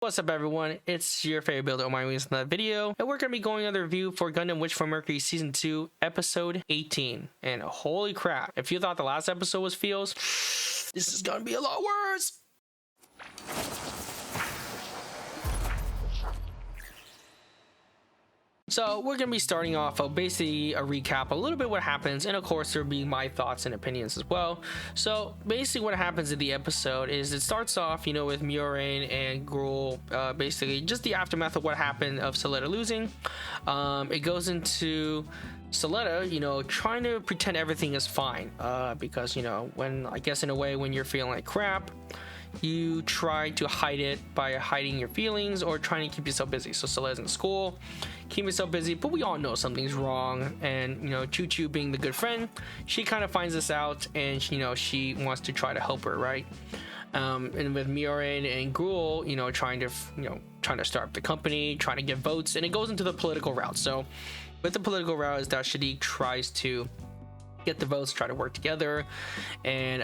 What's up everyone, it's your favorite builder Ohmywingz in that video, and we're going to be going on the review for Gundam Witch from Mercury Season 2, Episode 18. And holy crap, if you thought the last episode was feels, this is going to be a lot worse! So we're going to be starting off of basically a recap, a little bit what happens, and of course there'll be my thoughts and opinions as well. So basically what happens in the episode is it starts off, with Mercury and Gruel, basically just the aftermath of what happened of Suletta losing. It goes into Suletta, trying to pretend everything is fine, because, when, I guess in a way, when you're feeling like crap, you try to hide it by hiding your feelings or trying to keep yourself busy. So Suletta's in school, keep yourself busy, but we all know something's wrong. And Choo Choo, being the good friend, she kind of finds this out, and she wants to try to help her, right? And with Mercury and Gruel, trying to start the company, trying to get votes, and it goes into the political route. So with the political route is that Shadiq tries to get the votes, try to work together, and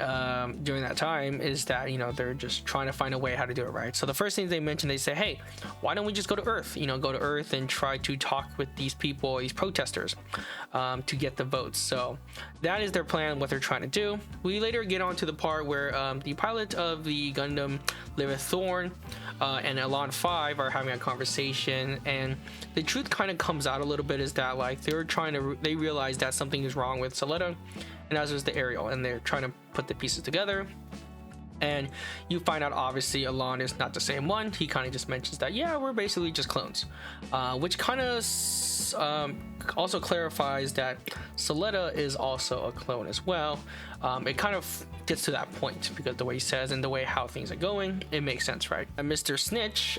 during that time is that they're just trying to find a way how to do it right. So the first thing they mention, they say, hey, why don't we just go to Earth, go to Earth and try to talk with these people, these protesters, to get the votes. So that is their plan, what they're trying to do. We later get on to the part where the pilot of the Gundam Liveth Thorn and Elan 5 are having a conversation, and the truth kind of comes out a little bit, is that like they realize that something is wrong with Suletta, and as is the Ariel, and they're trying to put the pieces together. And you find out obviously Elan is not the same one. He kind of just mentions that, yeah, we're basically just clones, which kind of also clarifies that Suletta is also a clone as well. It kind of gets to that point because the way he says and the way how things are going, it makes sense, right? And Mr. Snitch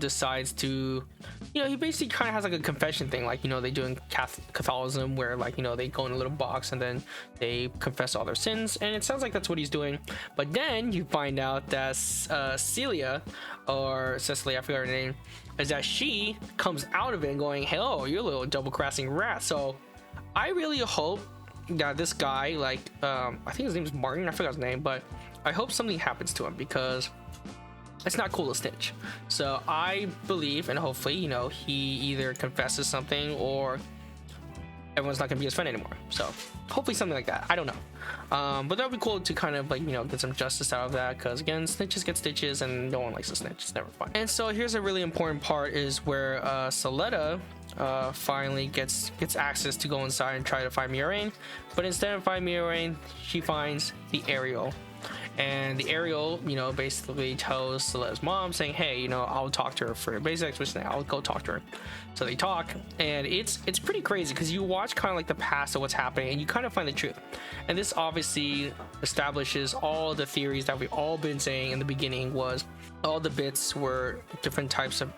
decides to, he basically kind of has like a confession thing, like they do in Catholicism, where like they go in a little box and then they confess all their sins, and it sounds like that's what he's doing. But then you find out that Celia, or Cecily, I forgot her name, is that she comes out of it going, hello, you're a little double-crossing rat. So I really hope that this guy, like I think his name is Martin, I forgot his name, but I hope something happens to him, because it's not cool to snitch. So I believe, and hopefully he either confesses something or everyone's not gonna be his friend anymore. So hopefully something like that, I don't know, but that would be cool to kind of like get some justice out of that, because again, snitches get stitches and no one likes to snitch. It's never fun. And so here's a really important part, is where Suletta finally gets access to go inside and try to find Mercury, but instead of finding Mercury, she finds the Ariel. And the Ariel, basically tells Suletta's mom, saying, hey, I'll talk to her for basic explanation. I'll go talk to her. So they talk, and it's pretty crazy, because you watch kind of like the past of what's happening, and you kind of find the truth. And this obviously establishes all the theories that we've all been saying in the beginning, was all the bits were different types of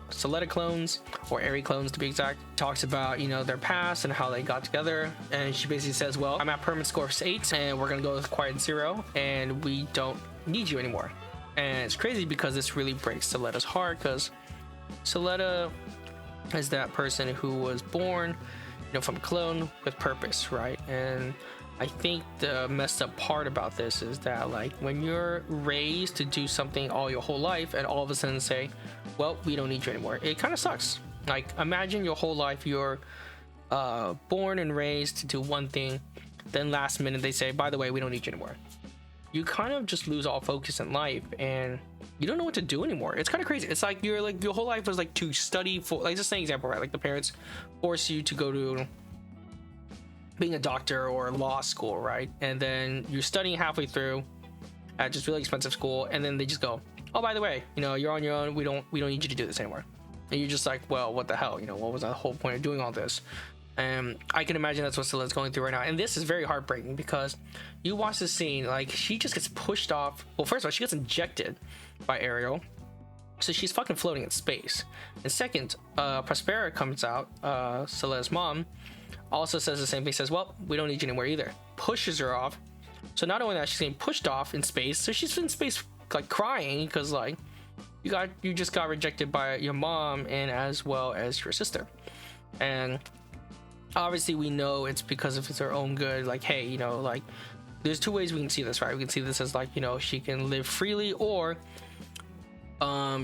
Suletta clones, or Ari clones to be exact. Talks about their past and how they got together, and she basically says, well, I'm at permanent score 8, and we're gonna go with quiet 0, and we don't need you anymore. And it's crazy because this really breaks Suletta's heart, because Suletta is that person who was born from a clone with purpose, right? And I think the messed up part about this is that, like, when you're raised to do something all your whole life and all of a sudden say, well, we don't need you anymore, it kind of sucks. Like, imagine your whole life you're born and raised to do one thing, then last minute they say, by the way, we don't need you anymore. You kind of just lose all focus in life, and you don't know what to do anymore. It's kind of crazy. It's like your whole life was like to study for, like, just an example, right? Like the parents force you to go to being a doctor or law school, right? And then you're studying halfway through at just really expensive school, and then they just go, oh, by the way, you're on your own. We don't need you to do this anymore. And you're just like, well, what the hell? What was the whole point of doing all this? And I can imagine that's what Suletta's going through right now. And this is very heartbreaking, because you watch this scene, like, she just gets pushed off. Well, first of all, she gets injected by Ariel, so she's fucking floating in space. And second, Prospera comes out, Suletta's mom, also says the same thing, says, well, we don't need you anymore either. Pushes her off. So not only that, she's getting pushed off in space, so she's in space like crying, because like you just got rejected by your mom and as well as your sister. And obviously we know it's because of her own good. Like, hey, like, there's two ways we can see this, right? We can see this as like, she can live freely, or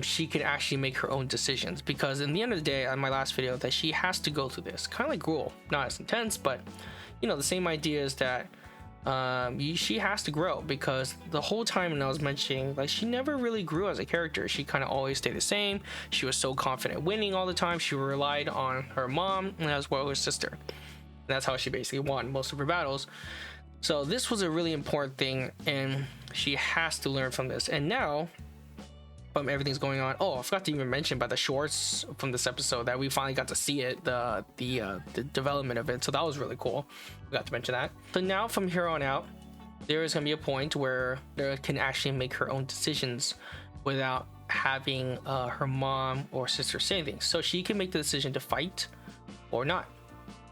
she can actually make her own decisions, because in the end of the day, on my last video, that she has to go through this kind of like Gruel, not as intense, but you know, the same idea is that she has to grow, because the whole time, and I was mentioning, like, she never really grew as a character. She kind of always stayed the same. She was so confident winning all the time. She relied on her mom and as well as her sister, and that's how she basically won most of her battles. So this was a really important thing, and she has to learn from this. And now everything's going on. Oh, I forgot to even mention about the shorts from this episode, that we finally got to see it, the development of it. So that was really cool. We got to mention that. So now from here on out, there is gonna be a point where Sarah can actually make her own decisions without having her mom or sister say anything. So she can make the decision to fight or not.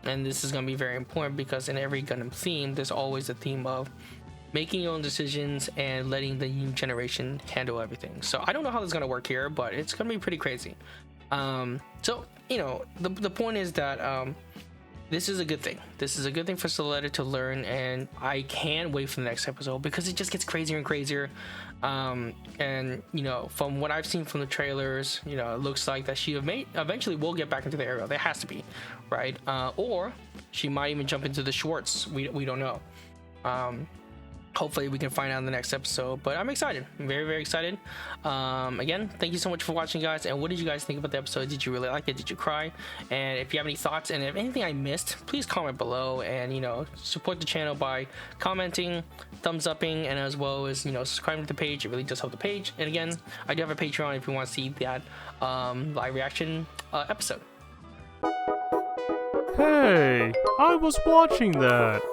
And this is gonna be very important, because in every Gundam theme, there's always a theme of making your own decisions and letting the new generation handle everything. So I don't know how this is gonna work here, but it's gonna be pretty crazy. So you know, the point is that this is a good thing. This is a good thing for Suletta to learn, and I can't wait for the next episode, because it just gets crazier and crazier. And you know, from what I've seen from the trailers, you know, it looks like that she eventually will get back into the aerial. There has to be, right? Or she might even jump into the Schwartz. We don't know. Hopefully we can find out in the next episode, but I'm excited. I'm very, very excited. Again, thank you so much for watching, guys. And what did you guys think about the episode? Did you really like it? Did you cry? And if you have any thoughts, and if anything I missed, please comment below, and you know, support the channel by commenting, thumbs upping, and as well as, you know, subscribing to the page. It really does help the page. And again, I do have a Patreon if you want to see that live reaction episode. Hey, I was watching that.